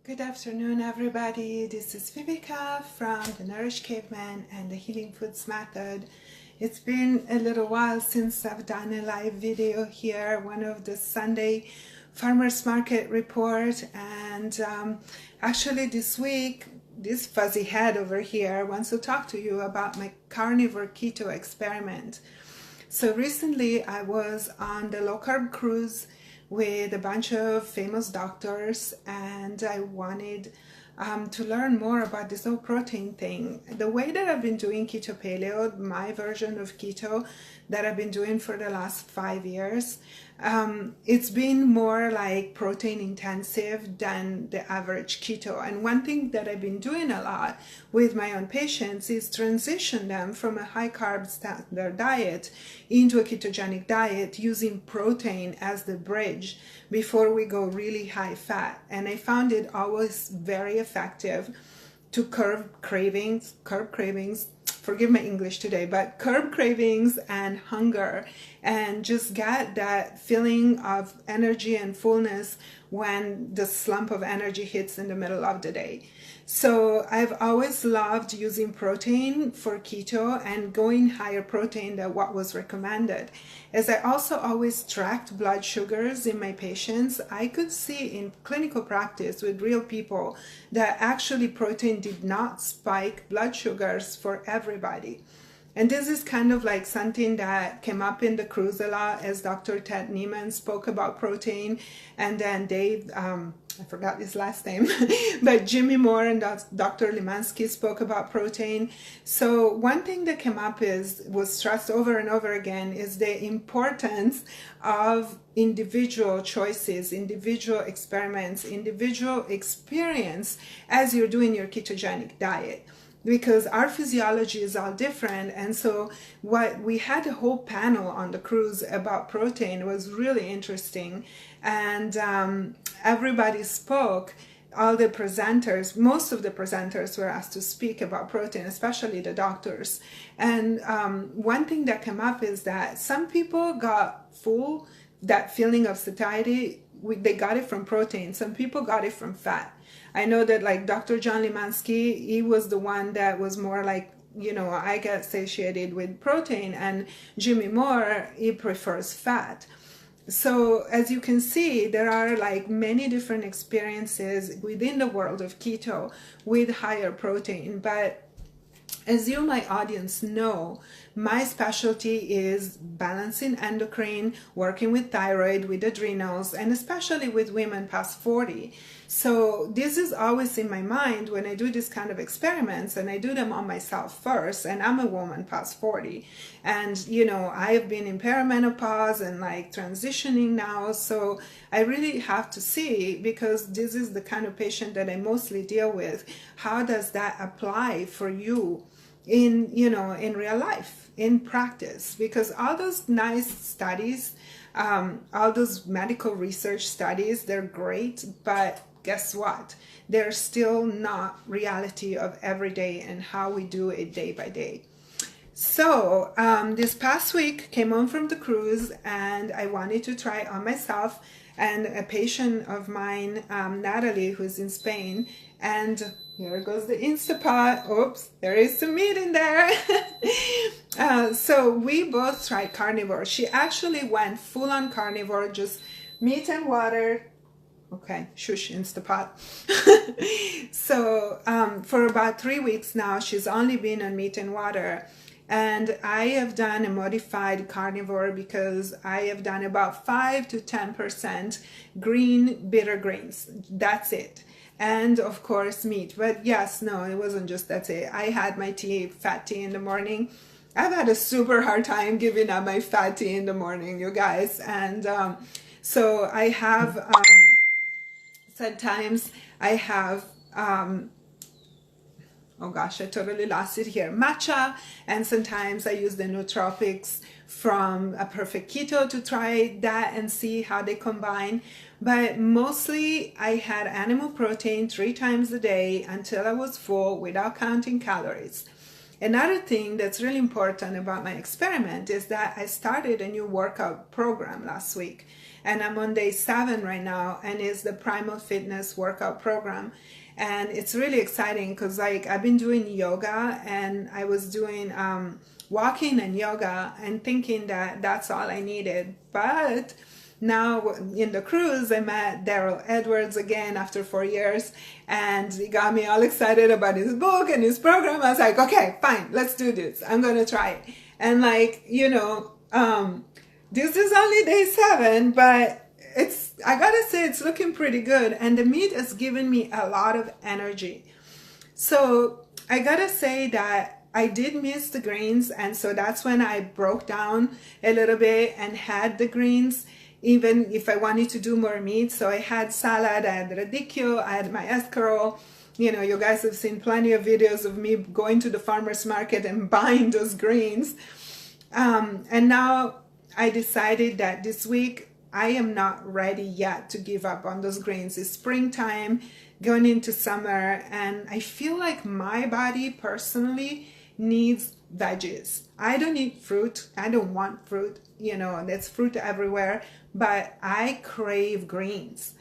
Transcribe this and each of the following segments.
Good afternoon, everybody. This is Viveka from the Nourished Caveman and the Healing Foods Method. It's been a little while since I've done a live video here, one of the Sunday farmers market report, and actually this week, this fuzzy head over here wants to talk to you about my Carnivore Keto experiment. So recently I was on the low carb cruise with a bunch of famous doctors, and I wanted to learn more about this whole protein thing. The way that I've been doing keto paleo, my version of keto that I've been doing for the last 5 years, it's been more like protein intensive than the average keto. And one thing that I've been doing a lot with my own patients is transition them from a high carb standard diet into a ketogenic diet using protein as the bridge before we go really high fat. And I found it always very effective to curb cravings, forgive my English today, but curb cravings and hunger, and just get that feeling of energy and fullness when the slump of energy hits in the middle of the day. So I've always loved using protein for keto and going higher protein than what was recommended. As I also always tracked blood sugars in my patients, I could see in clinical practice with real people that actually protein did not spike blood sugars for everybody. And this is kind of like something that came up in the cruise a lot as Dr. Ted Neiman spoke about protein, and then Dave, I forgot his last name, but Jimmy Moore and Dr. Limansky spoke about protein. So one thing that came up was stressed over and over again is the importance of individual choices, individual experiments, individual experience as you're doing your ketogenic diet, because our physiology is all different. And so what we had a whole panel on the cruise about protein was really interesting, and everybody spoke. All the presenters, most of the presenters were asked to speak about protein, especially the doctors. And one thing that came up is that some people got full, that feeling of satiety, they got it from protein. Some people got it from fat. I know that like Dr. John Limansky, he was the one that was more like, you know, I get satiated with protein, and Jimmy Moore, he prefers fat. So as you can see, there are like many different experiences within the world of keto with higher protein. But as you, my audience, know, my specialty is balancing endocrine, working with thyroid, with adrenals, and especially with women past 40. So this is always in my mind when I do this kind of experiments, and I do them on myself first, and I'm a woman past 40. And, you know, I've been in perimenopause and like transitioning now. So I really have to see, because this is the kind of patient that I mostly deal with, how does that apply for you in, you know, in real life, in practice? Because all those nice studies, all those medical research studies, they're great, but guess what? They're still not reality of every day and how we do it day by day. So this past week came home from the cruise, and I wanted to try it on myself and a patient of mine, Natalie, who's in Spain. And here goes the Instapot. Oops, there is some meat in there. So we both tried carnivore. She actually went full on carnivore, just meat and water. Okay, shush, Instapot. So for about 3 weeks now, she's only been on meat and water. And I have done a modified carnivore because I have done about 5 to 10% green bitter greens. That's it. And of course meat. But yes, no, it wasn't just that's it. I had my tea, fat tea in the morning. I've had a super hard time giving up my fat tea in the morning, you guys. And so I have, sometimes I have, oh gosh, I totally lost it here, matcha, and sometimes I use the nootropics from A Perfect Keto to try that and see how they combine. But mostly I had animal protein 3 times a day until I was full without counting calories. Another thing that's really important about my experiment is that I started a new workout program last week. and I'm on day 7 right now, and it's the Primal Fitness workout program. And it's really exciting because like I've been doing yoga, and I was doing walking and yoga and thinking that that's all I needed. But now in the cruise, I met Daryl Edwards again after 4 years, and he got me all excited about his book and his program. I was like, okay, fine, let's do this. I'm going to try it. And like, you know, this is only day 7, but I gotta say, it's looking pretty good. And the meat has given me a lot of energy. So I gotta say that I did miss the greens. And so that's when I broke down a little bit and had the greens, even if I wanted to do more meat. So I had salad, I had radicchio, I had my escarole. You know, you guys have seen plenty of videos of me going to the farmer's market and buying those greens. And now I decided that this week I am not ready yet to give up on those greens. It's springtime, going into summer, and I feel like my body personally needs veggies. I don't eat fruit. I don't want fruit. You know, there's fruit everywhere, but I crave greens.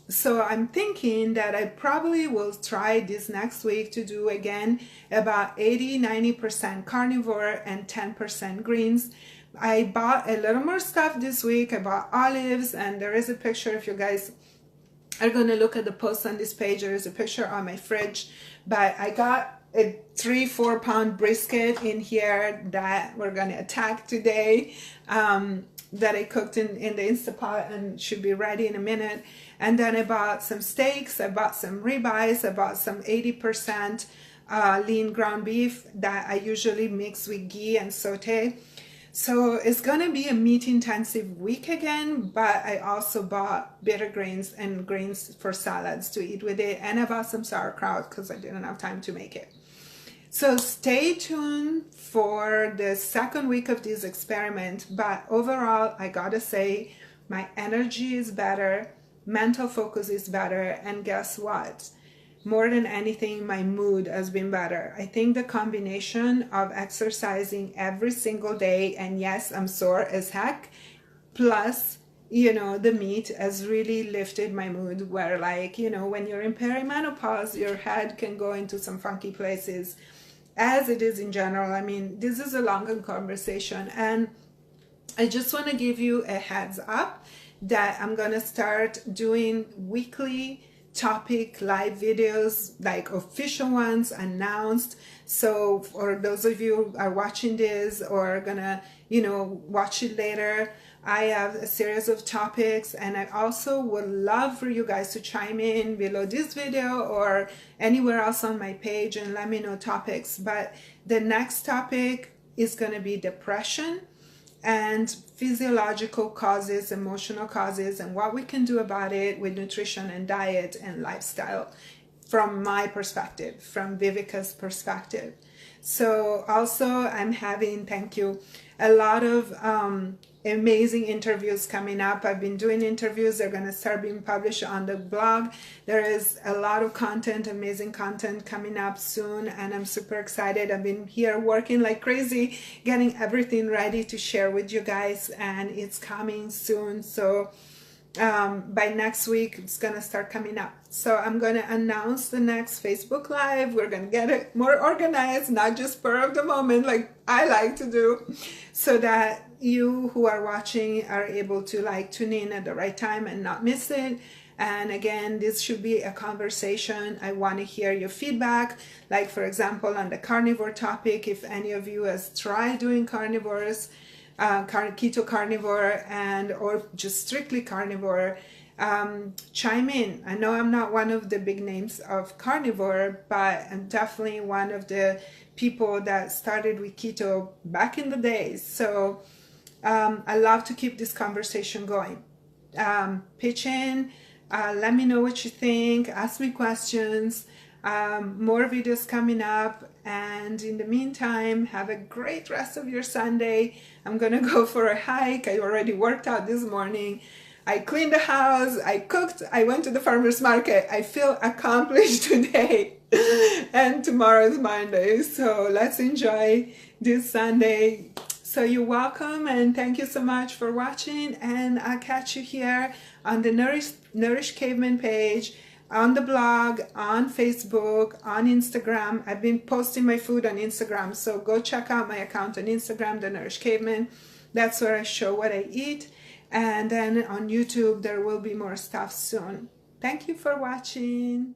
So I'm thinking that I probably will try this next week to do again about 80-90% carnivore and 10% greens. I bought a little more stuff this week. I bought olives, and there is a picture, if you guys are going to look at the post on this page, there is a picture on my fridge. But I got a 3-4 pound brisket in here that we're going to attack today, that I cooked in the Instapot and should be ready in a minute. And then I bought some steaks, I bought some ribeyes, I bought some 80% lean ground beef that I usually mix with ghee and saute. So it's gonna be a meat intensive week again, but I also bought bitter greens and greens for salads to eat with it. And I bought some sauerkraut because I didn't have time to make it. So stay tuned for the second week of this experiment. But overall, I gotta say, my energy is better, mental focus is better, and guess what? More than anything, my mood has been better. I think the combination of exercising every single day, and yes, I'm sore as heck, plus, you know, the meat has really lifted my mood, where like, you know, when you're in perimenopause, your head can go into some funky places, as it is in general. I mean, this is a longer conversation, and I just want to give you a heads up that I'm going to start doing weekly topic live videos, like official ones announced. So for those of you who are watching this or are gonna, you know, watch it later, I have a series of topics, and I also would love for you guys to chime in below this video or anywhere else on my page and let me know topics. But the next topic is going to be depression and physiological causes, emotional causes, and what we can do about it with nutrition and diet and lifestyle from my perspective, from Viveka's perspective. So also I'm having, thank you, a lot of amazing interviews coming up. I've been doing interviews. They're going to start being published on the blog. There is a lot of content, amazing content coming up soon, and I'm super excited. I've been here working like crazy, getting everything ready to share with you guys, and it's coming soon. So by next week, it's going to start coming up. So I'm going to announce the next Facebook Live. We're going to get it more organized, not just spur of the moment like I like to do, so that you who are watching are able to like tune in at the right time and not miss it. And again, this should be a conversation. I want to hear your feedback. Like for example, on the carnivore topic, if any of you has tried doing carnivores, keto carnivore, and or just strictly carnivore, chime in. I know I'm not one of the big names of carnivore, but I'm definitely one of the people that started with keto back in the days. So I love to keep this conversation going. Pitch in, let me know what you think, ask me questions. More videos coming up, and in the meantime, have a great rest of your Sunday. I'm gonna go for a hike. I already worked out this morning. I cleaned the house, I cooked, I went to the farmer's market. I feel accomplished today. And tomorrow is Monday, so let's enjoy this Sunday. So you're welcome, and thank you so much for watching, and I'll catch you here on the Nourish Caveman page, on the blog, on Facebook, on Instagram. I've been posting my food on Instagram, so go check out my account on Instagram, the Nourish Caveman. That's where I show what I eat. And then on YouTube there will be more stuff soon. Thank you for watching.